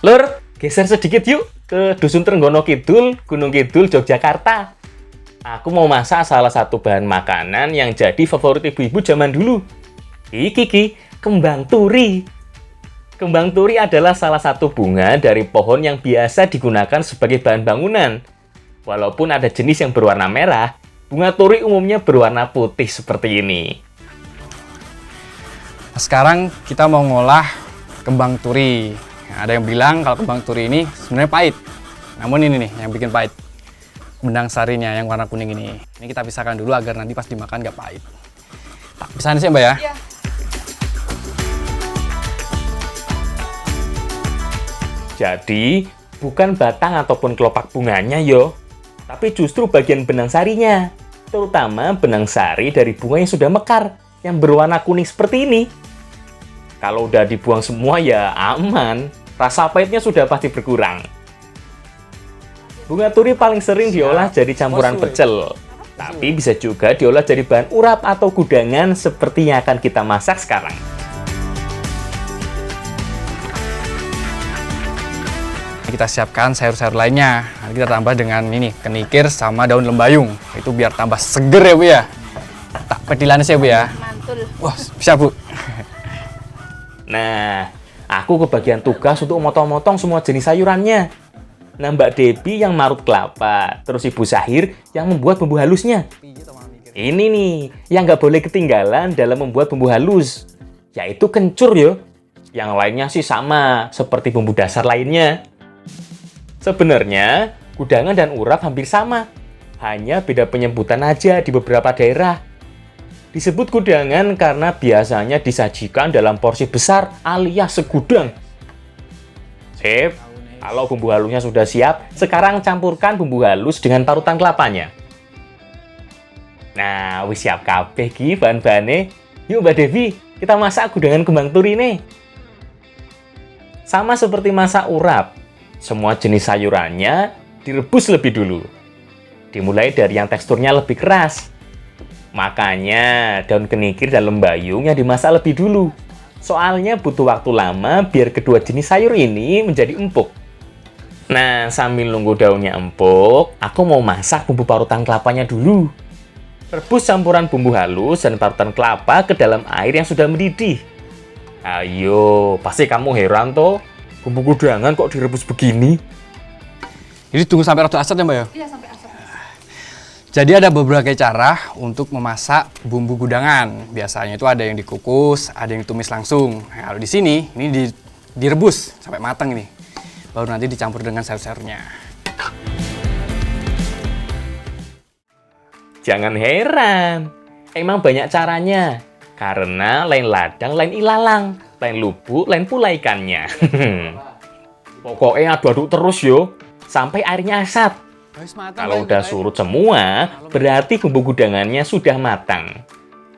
Lur, geser sedikit yuk ke Dusun Trenggono Kidul, Gunung Kidul, Yogyakarta. Aku mau masak salah satu bahan makanan yang jadi favorit ibu-ibu zaman dulu. Iki, kembang turi. Kembang turi adalah salah satu bunga dari pohon yang biasa digunakan sebagai bahan bangunan. Walaupun ada jenis yang berwarna merah, bunga turi umumnya berwarna putih seperti ini. Nah, sekarang kita mau ngolah kembang turi. Nah, ada yang bilang kalau kembang turi ini sebenarnya pahit. Namun ini nih yang bikin pahit. Benang sarinya yang warna kuning ini. Ini kita pisahkan dulu agar nanti pas dimakan nggak pahit. Tak pisahin sih Mbak ya. Iya. Jadi, bukan batang ataupun kelopak bunganya yo, tapi justru bagian benang sarinya. Terutama benang sari dari bunga yang sudah mekar, yang berwarna kuning seperti ini. Kalau udah dibuang semua ya aman, rasa pahitnya sudah pasti berkurang. Bunga turi paling sering diolah jadi campuran pecel, tapi bisa juga diolah jadi bahan urap atau gudangan seperti yang akan kita masak sekarang. Kita siapkan sayur-sayur lainnya. Nanti kita tambah dengan ini, kenikir sama daun lembayung. Itu biar tambah seger ya Bu ya. Tak pedilan sih ya Bu ya. Mantul. Wah, bisa Bu. Nah, aku kebagian tugas untuk motong-motong semua jenis sayurannya. Nah, Mbak Debbie yang marut kelapa, terus Ibu Sahir yang membuat bumbu halusnya. Ini nih, yang nggak boleh ketinggalan dalam membuat bumbu halus, yaitu kencur yo. Yang lainnya sih sama, seperti bumbu dasar lainnya. Sebenarnya, gudangan dan urap hampir sama, hanya beda penyebutan aja di beberapa daerah. Disebut gudangan karena biasanya disajikan dalam porsi besar alias segudang. Sip, kalau bumbu halusnya sudah siap, sekarang campurkan bumbu halus dengan parutan kelapanya. Nah, wis siap kabeh ki bahan-bahane. Yuk Mbak Devi, kita masak gudangan kembang turi nih. Sama seperti masak urap, semua jenis sayurannya direbus lebih dulu. Dimulai dari yang teksturnya lebih keras. Makanya daun kenikir dan lembayung yang dimasak lebih dulu. Soalnya butuh waktu lama biar kedua jenis sayur ini menjadi empuk. Nah, sambil nunggu daunnya empuk, aku mau masak bumbu parutan kelapanya dulu. Rebus campuran bumbu halus dan parutan kelapa ke dalam air yang sudah mendidih. Ayo, pasti kamu heran toh, bumbu gudangan kok direbus begini? Jadi tunggu sampai rada asat ya Mbak ya? Iya, sampai asap. Jadi ada beberapa cara untuk memasak bumbu gudangan. Biasanya itu ada yang dikukus, ada yang ditumis langsung. Nah, kalau di sini ini direbus sampai matang ini. Baru nanti dicampur dengan sayur-sayurnya. Jangan heran, emang banyak caranya. Karena lain ladang, lain ilalang, lain lubuk, lain pula ikannya. Pokoknya aduk-aduk terus yo, sampai airnya asat. Kalau udah surut semua, berarti bumbu gudangannya sudah matang.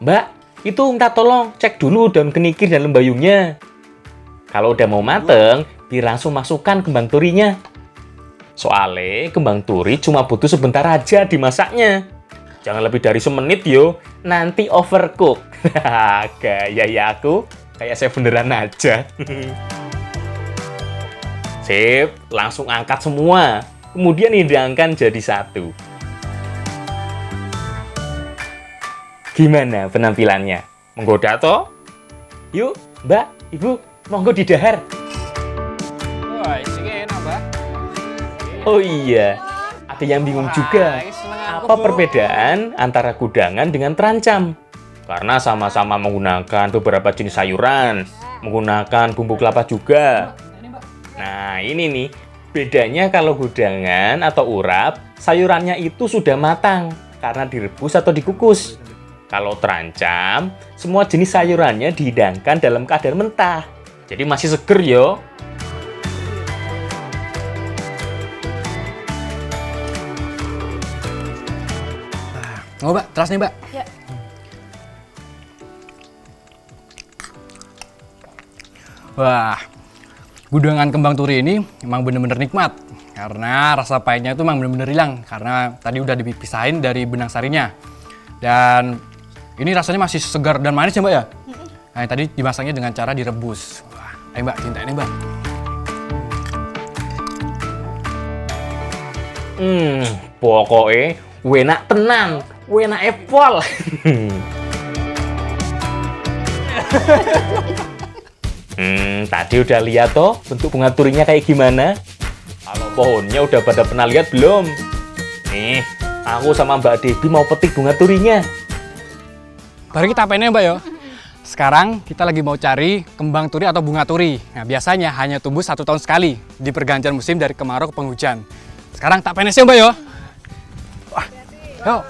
Mbak, itu minta tolong cek dulu daun kenikir dan lembayungnya. Kalau udah mau mateng, biar langsung masukkan kembang turinya. Soalnya kembang turi cuma butuh sebentar aja dimasaknya. Jangan lebih dari semenit yo, nanti overcook. Gaya ya aku, kayak saya beneran aja. Sip, langsung angkat semua. Kemudian hidangkan jadi satu. Gimana penampilannya? Menggoda toh? Yuk, Mbak, Ibu, monggo didahar. Wah, isinya enak Mbak. Oh iya, ada yang bingung juga. Apa perbedaan antara gudangan dengan terancam? Karena sama-sama menggunakan beberapa jenis sayuran, menggunakan bumbu kelapa juga. Nah, ini nih, bedanya kalau gudangan atau urap, sayurannya itu sudah matang karena direbus atau dikukus. Kalau terancam, semua jenis sayurannya dihidangkan dalam keadaan mentah. Jadi masih seger yo. Oh Mbak, terus nih Mbak. Ya. Wah, gudangan kembang turi ini emang bener-bener nikmat. Karena rasa pahitnya itu emang bener-bener hilang. Karena tadi udah dipisahin dari benang sarinya. Dan ini rasanya masih segar dan manis ya Mbak ya? Nah, tadi dimasaknya dengan cara direbus. Wah, ayo Mbak, cinta ini Mbak. Pokoknya enak tenan, enak epol. Tadi udah lihat toh bentuk bunga turinya kayak gimana? Kalau pohonnya udah pada pernah lihat belum? Nih, aku sama Mbak Debbie mau petik bunga turinya. Baru kita pengen Mbak yo. Sekarang kita lagi mau cari kembang turi atau bunga turi. Nah biasanya hanya tumbuh 1 tahun sekali di pergantian musim dari kemarau ke penghujan. Sekarang tak penesnya Mbak yo. Wah, yuk.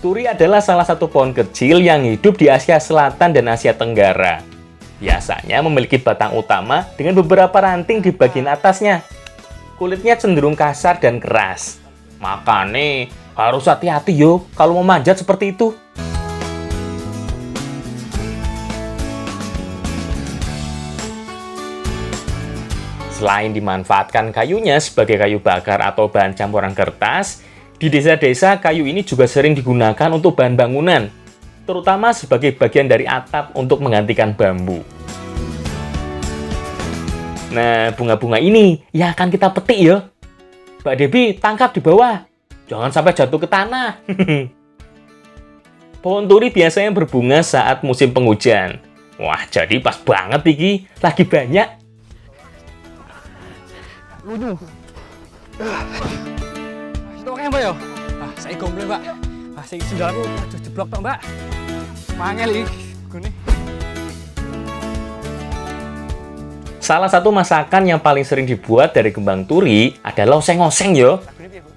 Turi adalah salah satu pohon kecil yang hidup di Asia Selatan dan Asia Tenggara. Biasanya memiliki batang utama dengan beberapa ranting di bagian atasnya. Kulitnya cenderung kasar dan keras. Makanya harus hati-hati yo kalau mau manjat seperti itu. Selain dimanfaatkan kayunya sebagai kayu bakar atau bahan campuran kertas, di desa-desa kayu ini juga sering digunakan untuk bahan bangunan, terutama sebagai bagian dari atap untuk menggantikan bambu. Nah, bunga-bunga ini yang akan kita petik ya. Mbak Debbie, tangkap di bawah. Jangan sampai jatuh ke tanah. Pohon turi biasanya berbunga saat musim penghujan. Wah, jadi pas banget iki, lagi banyak. Itu oke Mbak yo. Saya gomble Mbak. Saya sendalku jeblok tok Mbak. Mangel iki gone. Salah satu masakan yang paling sering dibuat dari kembang turi adalah oseng-oseng yo.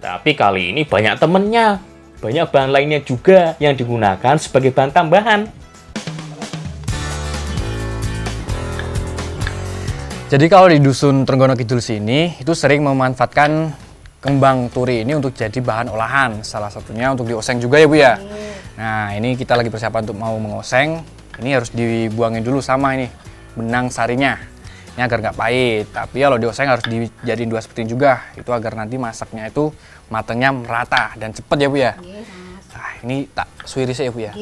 Tapi kali ini banyak temennya. Banyak bahan lainnya juga yang digunakan sebagai bahan tambahan. Jadi kalau di dusun Trenggono Kidul sini itu sering memanfaatkan kembang turi ini untuk jadi bahan olahan. Salah satunya untuk dioseng juga ya Bu ya. Nah ini kita lagi persiapan untuk mau mengoseng. Ini harus dibuangin dulu sama ini benang sarinya. Ini agar nggak pahit. Tapi kalau dioseng harus dijadiin 2 seperti juga. Itu agar nanti masaknya itu matangnya merata dan cepet ya Bu ya. Nah ini tak suwiri saya ya Bu ya.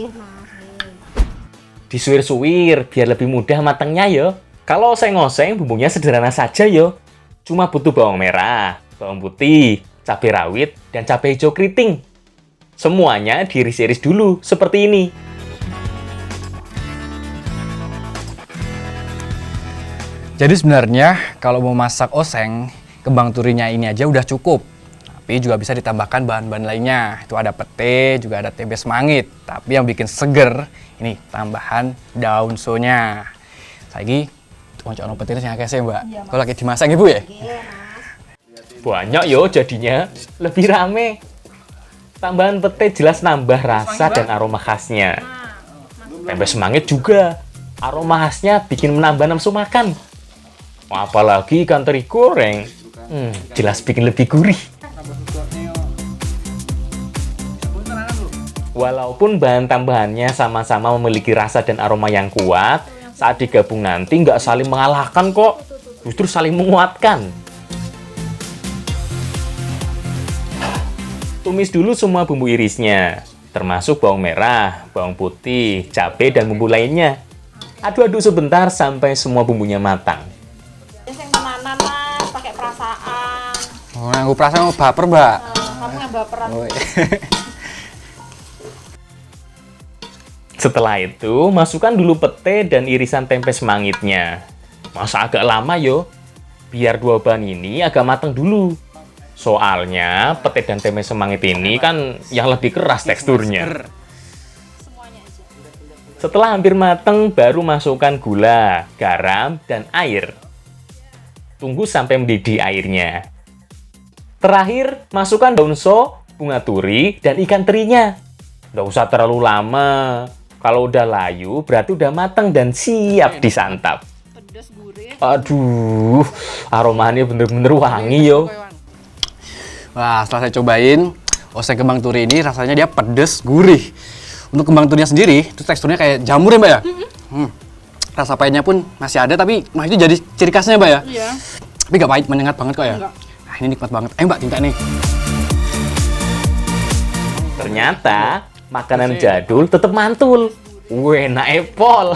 Disuir-suir biar lebih mudah matangnya yo. Kalau oseng-oseng bumbunya sederhana saja yo. Cuma butuh bawang merah, bawang putih, cabai rawit, dan cabai hijau keriting. Semuanya diiris-iris dulu seperti ini. Jadi sebenarnya kalau mau masak oseng, kembang turinya ini aja udah cukup. Tapi juga bisa ditambahkan bahan-bahan lainnya. Itu ada pete, juga ada tempe semangit. Tapi yang bikin seger, ini tambahan daun sonya. Saiki oncok petenya sing akeh sih, Mbak. Kalau lagi dimasak Ibu ya? Banyak yo jadinya, lebih rame. Tambahan pete jelas nambah rasa dan aroma khasnya. Tempe semangit juga, aroma khasnya bikin menambah nafsu makan. Apalagi ikan teri goreng, jelas bikin lebih gurih. Walaupun bahan tambahannya sama-sama memiliki rasa dan aroma yang kuat, saat digabung nanti nggak saling mengalahkan kok, justru saling menguatkan. Tumis dulu semua bumbu irisnya, termasuk bawang merah, bawang putih, cabai, dan bumbu lainnya. Aduk-aduk sebentar sampai semua bumbunya matang. Yang menanan Mas, pakai perasaan. Oh, aku perasaan mau baper, Mbak. Kamu yang baperan. Oh, iya. Setelah itu, masukkan dulu pete dan irisan tempe semangitnya. Masa agak lama yo, biar dua bahan ini agak matang dulu. Soalnya pete dan tempe semangit ini kan yang lebih keras teksturnya. Setelah hampir matang, baru masukkan gula, garam, dan air. Tunggu sampai mendidih airnya. Terakhir, masukkan daun so, bunga turi, dan ikan terinya. Nggak usah terlalu lama. Kalau udah layu, berarti udah matang dan siap disantap. Pedas gurih. Aduh, aromanya bener-bener wangi yo. Wah, setelah saya cobain, oseng kembang turi ini rasanya dia pedes, gurih. Untuk kembang turinya sendiri, itu teksturnya kayak jamur ya, Mbak ya? Rasa pahitnya pun masih ada, tapi nah itu jadi ciri khasnya, Mbak ya? Iya. Tapi nggak pahit, menyengat banget kok ya? Enggak. Nah, ini nikmat banget. Ayo Mbak, tinta nih. Ternyata, makanan jadul tetap mantul. Enak epol.